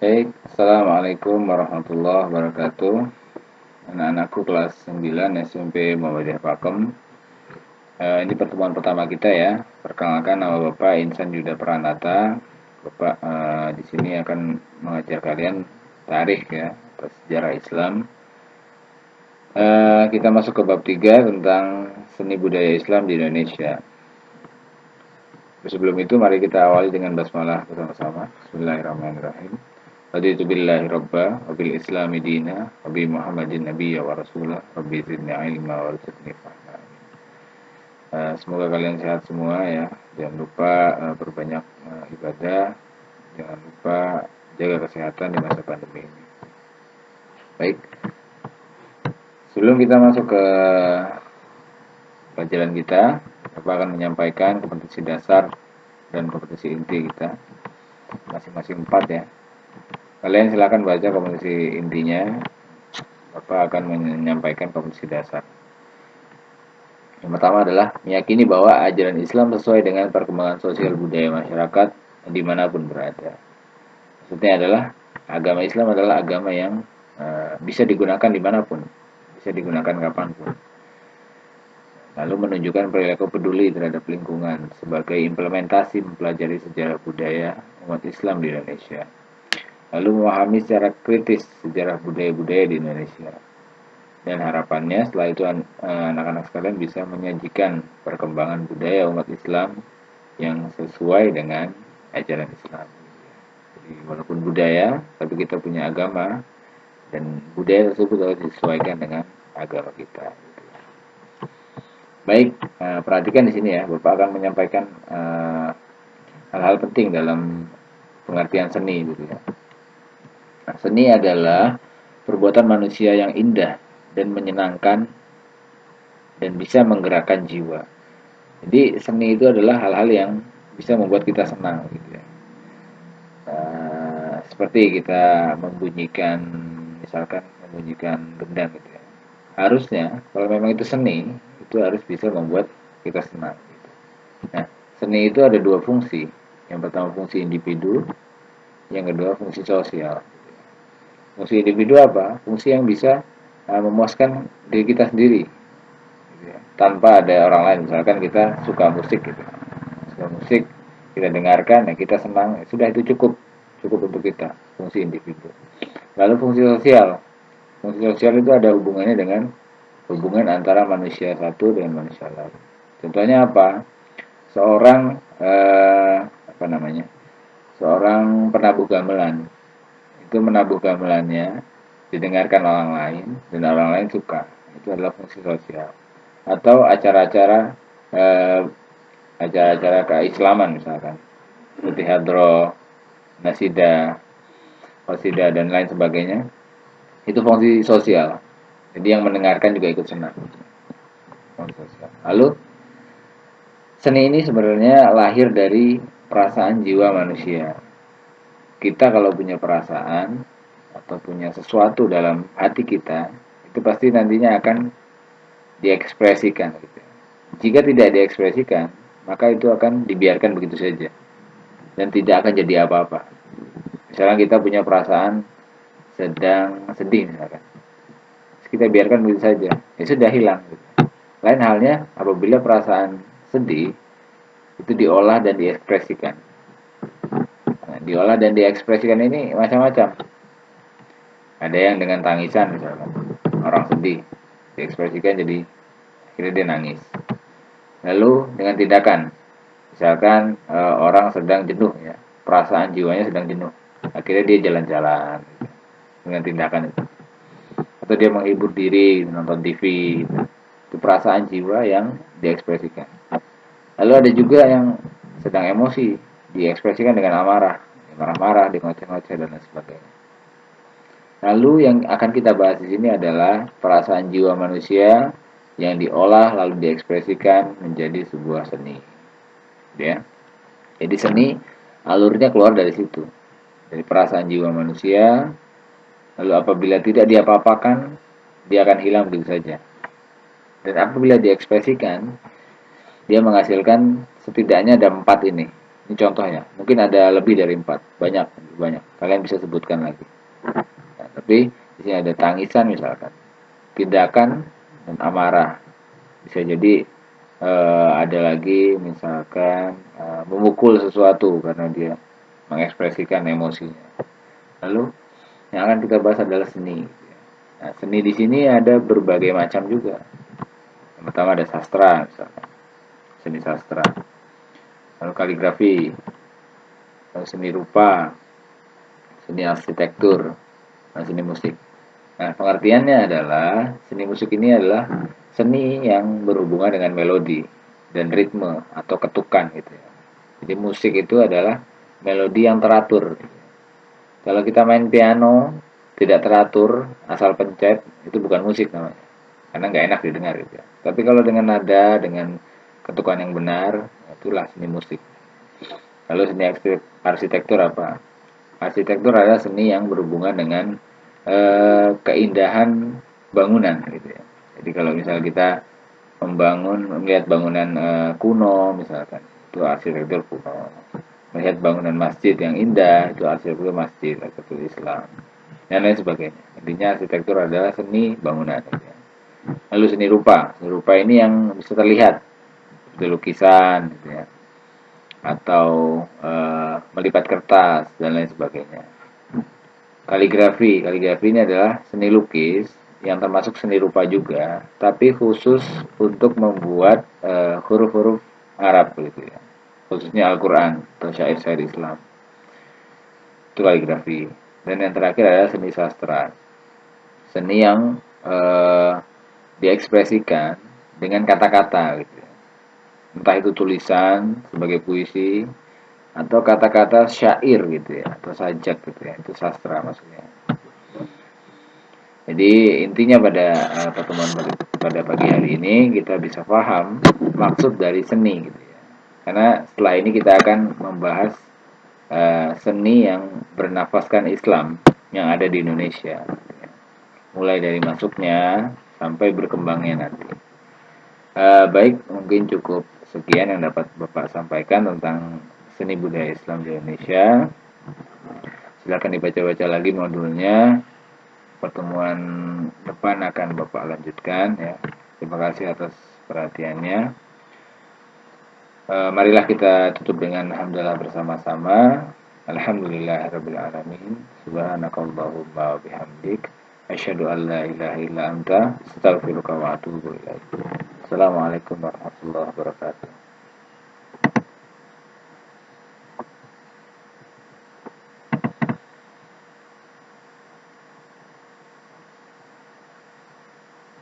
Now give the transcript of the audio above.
Baik, Assalamualaikum warahmatullahi wabarakatuh. Anak-anakku kelas 9 SMP Muhammadiyah Pakem. Ini pertemuan pertama kita ya. Perkenalkan, nama Bapak Insan Yuda Pranata. Bapak di sini akan mengajar kalian tarikh ya, atau sejarah Islam. Kita masuk ke bab 3 tentang seni budaya Islam di Indonesia. Sebelum itu mari kita awali dengan basmalah bersama-sama. Bismillahirrahmanirrahim. Raditu billahi rabba wa bil islami dina wa bi Muhammadin nabiyya wa rasulah rabbi zidni ilma wa rzuqni fahma. Semoga kalian sehat semua ya. Jangan lupa perbanyak ibadah. Jangan lupa jaga kesehatan di masa pandemi ini. Baik. Sebelum kita masuk ke pelajaran kita, Bapak akan menyampaikan kompetisi dasar dan kompetisi inti kita masing-masing 4 ya. Kalian silakan baca kompetisi intinya. Bapak akan menyampaikan kompetisi dasar. Yang pertama adalah meyakini bahwa ajaran Islam sesuai dengan perkembangan sosial budaya masyarakat dimanapun berada. Maksudnya adalah agama Islam adalah agama yang bisa digunakan dimanapun, bisa digunakan kapanpun. Lalu menunjukkan perilaku peduli terhadap lingkungan sebagai implementasi mempelajari sejarah budaya umat Islam di Indonesia. Lalu memahami secara kritis sejarah budaya-budaya di Indonesia. Dan harapannya setelah itu anak-anak sekalian bisa menyajikan perkembangan budaya umat Islam yang sesuai dengan ajaran Islam. Jadi walaupun budaya, tapi kita punya agama dan budaya tersebut harus disesuaikan dengan agama kita. Baik, perhatikan di sini ya, Bapak akan menyampaikan hal-hal penting dalam pengertian seni gitu ya. Nah, seni adalah perbuatan manusia yang indah dan menyenangkan dan bisa menggerakkan jiwa. Jadi seni itu adalah hal-hal yang bisa membuat kita senang gitu ya. Seperti kita membunyikan, misalkan membunyikan gendang gitu ya. Harusnya kalau memang itu seni, itu harus bisa membuat kita senang gitu. Nah, seni itu ada dua fungsi. Yang pertama fungsi individu, yang kedua fungsi sosial. Fungsi individu apa? Fungsi yang bisa memuaskan diri kita sendiri gitu ya, tanpa ada orang lain. Misalkan kita suka musik gitu, suka musik kita dengarkan, ya kita senang, ya sudah itu cukup cukup untuk kita, fungsi individu. Lalu fungsi sosial itu ada hubungannya dengan hubungan antara manusia satu dengan manusia lain. Contohnya apa? Seorang apa namanya? Seorang penabuh gamelan itu menabuh gamelannya didengarkan orang lain dan orang lain suka. Itu adalah fungsi sosial. Atau acara-acara eh, acara-acara keislaman misalkan seperti hadroh, nasida, qasidah dan lain sebagainya. Itu fungsi sosial. Jadi yang mendengarkan juga ikut senang. Fungsi sosial. Lalu seni ini sebenarnya lahir dari perasaan jiwa manusia. Kita kalau punya perasaan atau punya sesuatu dalam hati kita, itu pasti nantinya akan diekspresikan gitu. Jika tidak diekspresikan, maka itu akan dibiarkan begitu saja dan tidak akan jadi apa-apa. Misalnya kita punya perasaan sedang sedih misalkan, kita biarkan begitu saja, ya sudah hilang gitu. Lain halnya apabila perasaan sedih itu diolah dan diekspresikan. Nah, diolah dan diekspresikan ini macam-macam. Ada yang dengan tangisan misalkan, orang sedih diekspresikan jadi akhirnya dia nangis. Lalu dengan tindakan, misalkan orang sedang jenuh ya, perasaan jiwanya sedang jenuh, akhirnya dia jalan-jalan gitu, dengan tindakan itu. Atau dia menghibur diri nonton TV gitu. Itu perasaan jiwa yang diekspresikan. Lalu ada juga yang sedang emosi, diekspresikan dengan amarah, marah-marah, di ngoceh-ngoceh dan lain sebagainya. Lalu yang akan kita bahas di sini adalah perasaan jiwa manusia yang diolah lalu diekspresikan menjadi sebuah seni. Ya. Jadi seni alurnya keluar dari situ. Dari perasaan jiwa manusia, lalu apabila tidak diapa-apakan, dia akan hilang begitu saja. Dan apabila diekspresikan, dia menghasilkan setidaknya ada 4 ini. Ini contohnya. Mungkin ada lebih dari 4, banyak, banyak. Kalian bisa sebutkan lagi. Nah, tapi di sini ada tangisan misalkan, tindakan dan amarah. Bisa jadi ada lagi misalkan memukul sesuatu karena dia mengekspresikan emosinya. Lalu yang akan kita bahas adalah seni. Nah, seni di sini ada berbagai macam juga. Yang pertama ada sastra, misalkan seni sastra, lalu kaligrafi, lalu seni rupa, seni arsitektur, dan seni musik. Nah, pengertiannya adalah seni musik ini adalah seni yang berhubungan dengan melodi dan ritme atau ketukan gitu ya. Jadi musik itu adalah melodi yang teratur. Kalau kita main piano tidak teratur, asal pencet, itu bukan musik namanya. Karena nggak enak didengar gitu ya. Tapi kalau dengan nada, dengan ketukan yang benar, itulah seni musik. Lalu seni arsitektur apa? Arsitektur adalah seni yang berhubungan dengan keindahan bangunan gitu ya. Jadi kalau misal kita melihat bangunan kuno misalkan, itu arsitektur kuno. Melihat bangunan masjid yang indah, itu arsitektur masjid, arsitektur Islam, dan lain sebagainya. Intinya arsitektur adalah seni bangunan gitu ya. Lalu seni rupa. Seni rupa ini yang bisa terlihat, seperti lukisan gitu ya, atau melipat kertas dan lain sebagainya. Kaligrafi ini adalah seni lukis yang termasuk seni rupa juga, tapi khusus untuk membuat huruf-huruf Arab gitu ya, khususnya Al-Quran atau syair-syair Islam. Itu kaligrafi. Dan yang terakhir adalah seni sastra, seni yang diekspresikan dengan kata-kata gitu ya. Entah itu tulisan sebagai puisi atau kata-kata syair gitu ya, atau sajak gitu ya, itu sastra maksudnya. Jadi intinya pada pertemuan pada pagi hari ini kita bisa paham maksud dari seni gitu ya. Karena setelah ini kita akan membahas seni yang bernafaskan Islam yang ada di Indonesia. Gitu ya. Mulai dari masuknya sampai berkembangnya nanti. Baik, mungkin cukup sekian yang dapat Bapak sampaikan tentang seni budaya Islam di Indonesia. Silakan dibaca-baca lagi modulnya. Pertemuan depan akan Bapak lanjutkan ya. Terima kasih atas perhatiannya. Marilah kita tutup dengan alhamdulillah bersama-sama. Alhamdulillahirabbil alamin. Subhanakallahumma wa bihamdik asyhadu an la ilaha illa anta astaghfiruka wa atubu ilaik. Assalamualaikum warahmatullahi wabarakatuh.